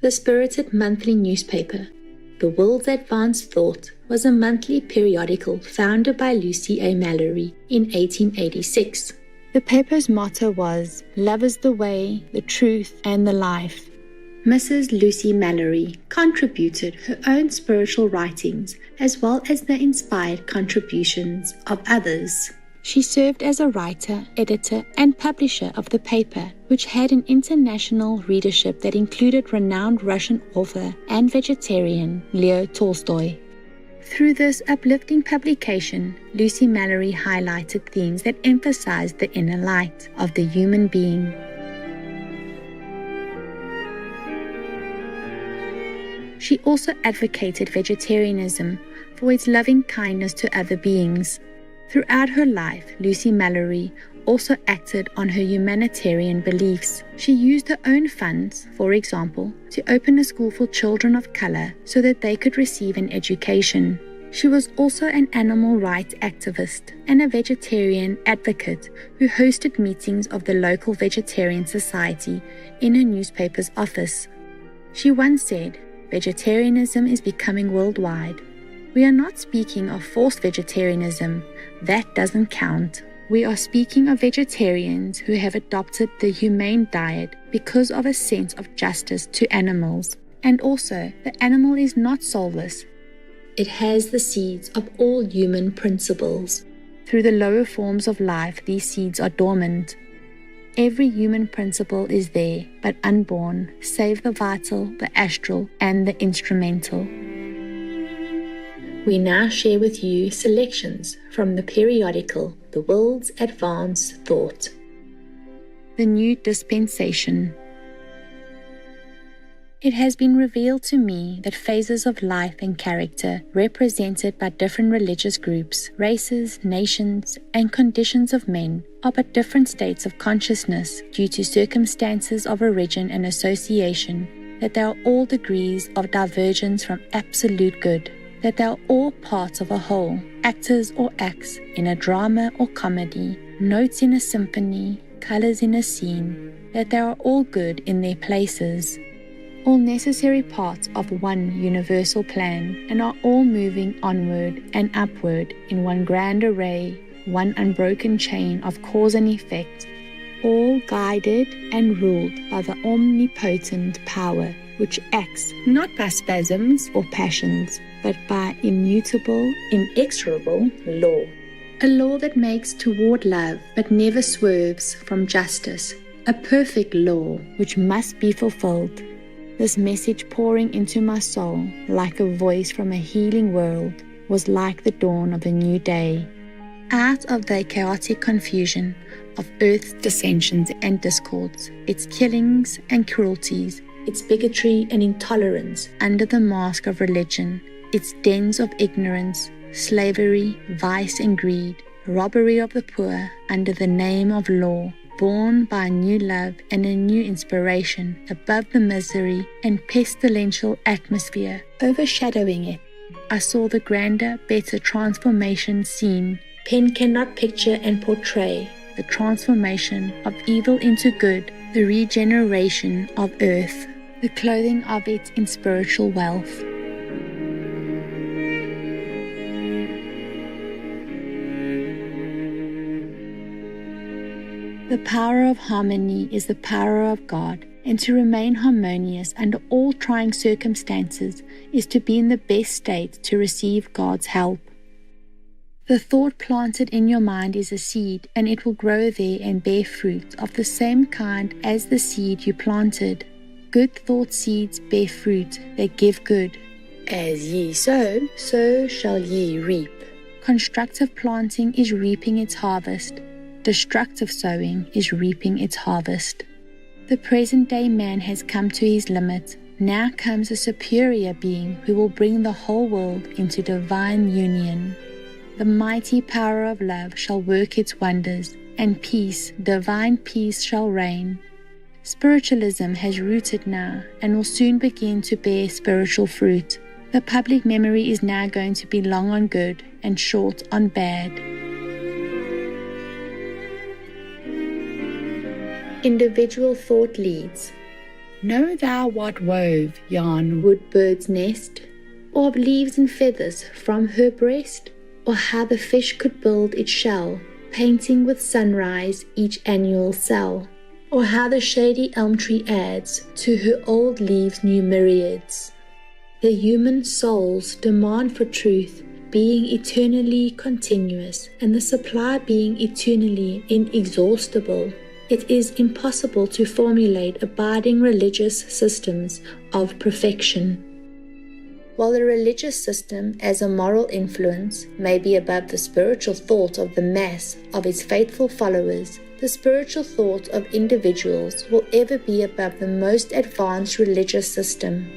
The spirited monthly newspaper, The World's Advanced Thought, was a monthly periodical founded by Lucy A. Mallory in 1886. The paper's motto was, "Love is the way, the truth, and the life." Mrs. Lucy Mallory contributed her own spiritual writings as well as the inspired contributions of others. She served as a writer, editor, and publisher of the paper, which had an international readership that included renowned Russian author and vegetarian Leo Tolstoy. Through this uplifting publication, Lucy Mallory highlighted themes that emphasized the inner light of the human being. She also advocated vegetarianism for its loving kindness to other beings. Throughout her life, Lucy Mallory also acted on her humanitarian beliefs. She used her own funds, for example, to open a school for children of color so that they could receive an education. She was also an animal rights activist and a vegetarian advocate who hosted meetings of the local vegetarian society in her newspaper's office. She once said, "Vegetarianism is becoming worldwide. We are not speaking of forced vegetarianism. That doesn't count. We are speaking of vegetarians who have adopted the humane diet because of a sense of justice to animals. And also, the animal is not soulless. It has the seeds of all human principles. Through the lower forms of life, these seeds are dormant. Every human principle is there, but unborn, save the vital, the astral, and the instrumental." We now share with you selections from the periodical The World's Advanced Thought. The New Dispensation. It has been revealed to me that phases of life and character, represented by different religious groups, races, nations, and conditions of men, are but different states of consciousness due to circumstances of origin and association, that they are all degrees of divergence from absolute good, that they are all parts of a whole, actors or acts in a drama or comedy, notes in a symphony, colors in a scene, that they are all good in their places, all necessary parts of one universal plan, and are all moving onward and upward in one grand array, one unbroken chain of cause and effect, all guided and ruled by the omnipotent power, which acts not by spasms or passions, but by immutable, inexorable law. A law that makes toward love, but never swerves from justice. A perfect law which must be fulfilled. This message pouring into my soul, like a voice from a healing world, was like the dawn of a new day. Out of the chaotic confusion of earth's dissensions and discords, its killings and cruelties, its bigotry and intolerance under the mask of religion, its dens of ignorance, slavery, vice and greed, robbery of the poor under the name of law, born by a new love and a new inspiration above the misery and pestilential atmosphere overshadowing it, I saw the grander, better transformation seen. Pen cannot picture and portray the transformation of evil into good, the regeneration of earth, the clothing of it in spiritual wealth. The power of harmony is the power of God, and to remain harmonious under all trying circumstances is to be in the best state to receive God's help. The thought planted in your mind is a seed, and it will grow there and bear fruit of the same kind as the seed you planted. Good thought seeds bear fruit that give good. As ye sow, so shall ye reap. Constructive planting is reaping its harvest. Destructive sowing is reaping its harvest. The present-day man has come to his limit. Now comes a superior being who will bring the whole world into divine union. The mighty power of love shall work its wonders, and peace, divine peace, shall reign. Spiritualism has rooted now and will soon begin to bear spiritual fruit. The public memory is now going to be long on good and short on bad. Individual thought leads. Know thou what wove yon wood bird's nest, or of leaves and feathers from her breast, or how the fish could build its shell, painting with sunrise each annual cell, or how the shady elm tree adds to her old leaves new myriads. The human soul's demand for truth being eternally continuous, and the supply being eternally inexhaustible, it is impossible to formulate abiding religious systems of perfection. While the religious system as a moral influence may be above the spiritual thought of the mass of its faithful followers, the spiritual thought of individuals will ever be above the most advanced religious system.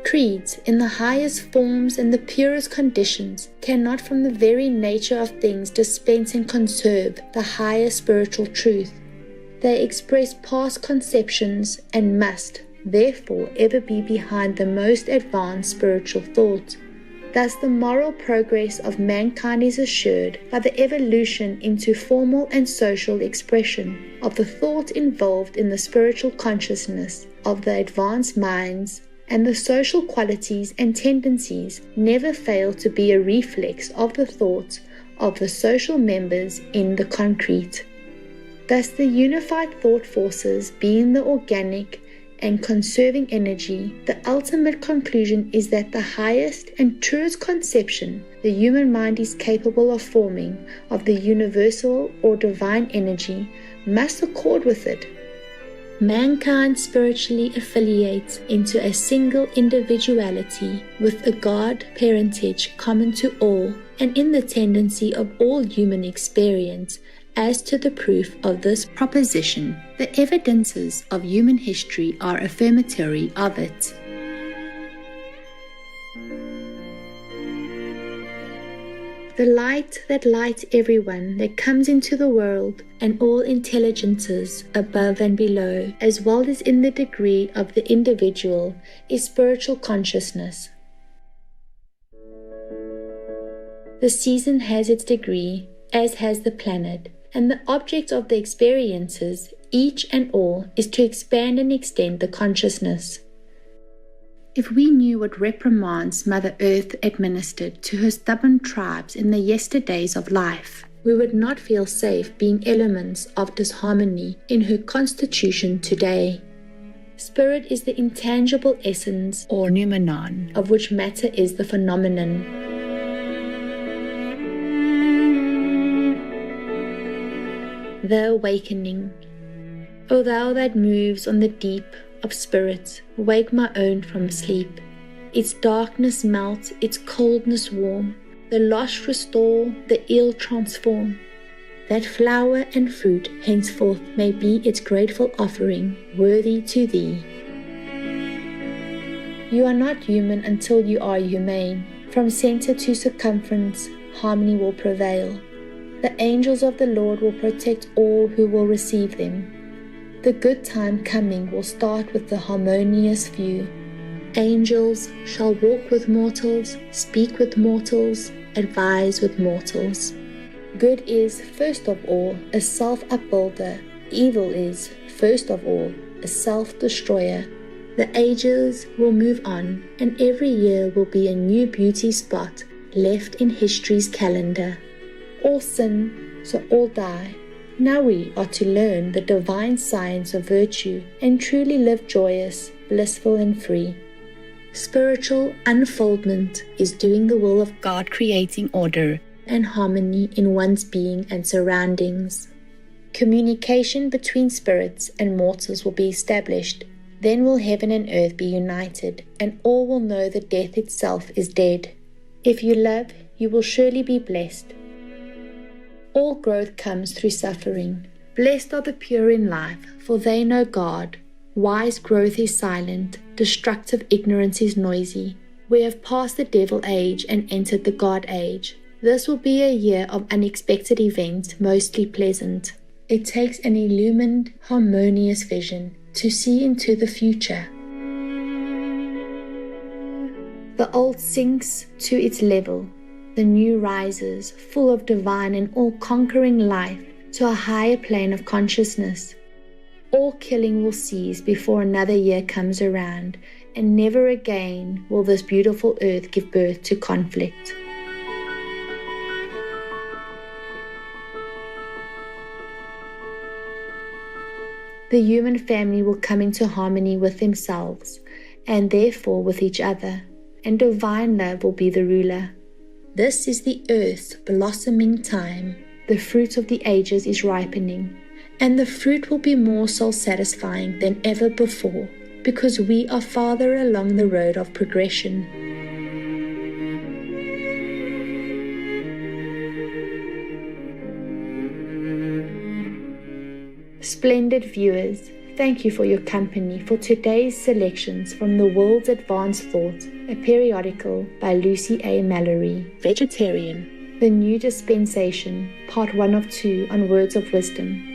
Creeds in the highest forms and the purest conditions cannot from the very nature of things dispense and conserve the higher spiritual truth. They express past conceptions and must, therefore, ever be behind the most advanced spiritual thought. Thus the moral progress of mankind is assured by the evolution into formal and social expression of the thought involved in the spiritual consciousness of the advanced minds, and the social qualities and tendencies never fail to be a reflex of the thoughts of the social members in the concrete. Thus the unified thought forces being the organic and conserving energy, the ultimate conclusion is that the highest and truest conception the human mind is capable of forming of the universal or divine energy must accord with it. Mankind spiritually affiliates into a single individuality with a God parentage common to all, and in the tendency of all human experience. As to the proof of this proposition, the evidences of human history are affirmatory of it. The light that lights everyone that comes into the world, and all intelligences above and below, as well as in the degree of the individual, is spiritual consciousness. The season has its degree, as has the planet, and the object of the experiences, each and all, is to expand and extend the consciousness. If we knew what reprimands Mother Earth administered to her stubborn tribes in the yesterdays of life, we would not feel safe being elements of disharmony in her constitution today. Spirit is the intangible essence, or noumenon, of which matter is the phenomenon. The awakening. O thou that moves on the deep of spirit, wake my own from sleep. Its darkness melt, its coldness warm, the lost restore, the ill transform. That flower and fruit henceforth may be its grateful offering, worthy to thee. You are not human until you are humane. From center to circumference, harmony will prevail. The angels of the Lord will protect all who will receive them. The good time coming will start with the harmonious view. Angels shall walk with mortals, speak with mortals, advise with mortals. Good is, first of all, a self-upbuilder. Evil is, first of all, a self-destroyer. The ages will move on, and every year will be a new beauty spot left in history's calendar. All sin, so all die. Now we are to learn the divine science of virtue and truly live joyous, blissful and free. Spiritual unfoldment is doing the will of God, creating order and harmony in one's being and surroundings. Communication between spirits and mortals will be established. Then will heaven and earth be united, and all will know that death itself is dead. If you love, you will surely be blessed. All growth comes through suffering. Blessed are the pure in life, for they know God. Wise growth is silent, destructive ignorance is noisy. We have passed the devil age and entered the God age. This will be a year of unexpected events, mostly pleasant. It takes an illumined, harmonious vision to see into the future. The old sinks to its level. The new rises, full of divine and all-conquering life, to a higher plane of consciousness. All killing will cease before another year comes around, and never again will this beautiful earth give birth to conflict. The human family will come into harmony with themselves, and therefore with each other, and divine love will be the ruler. This is the earth's blossoming time. The fruit of the ages is ripening, and the fruit will be more soul-satisfying than ever before, because we are farther along the road of progression. Splendid viewers, thank you for your company for today's selections from The World's Advanced Thought, a periodical by Lucy A. Mallory. Vegetarian. The New Dispensation, Part 1 of 2 on Words of Wisdom.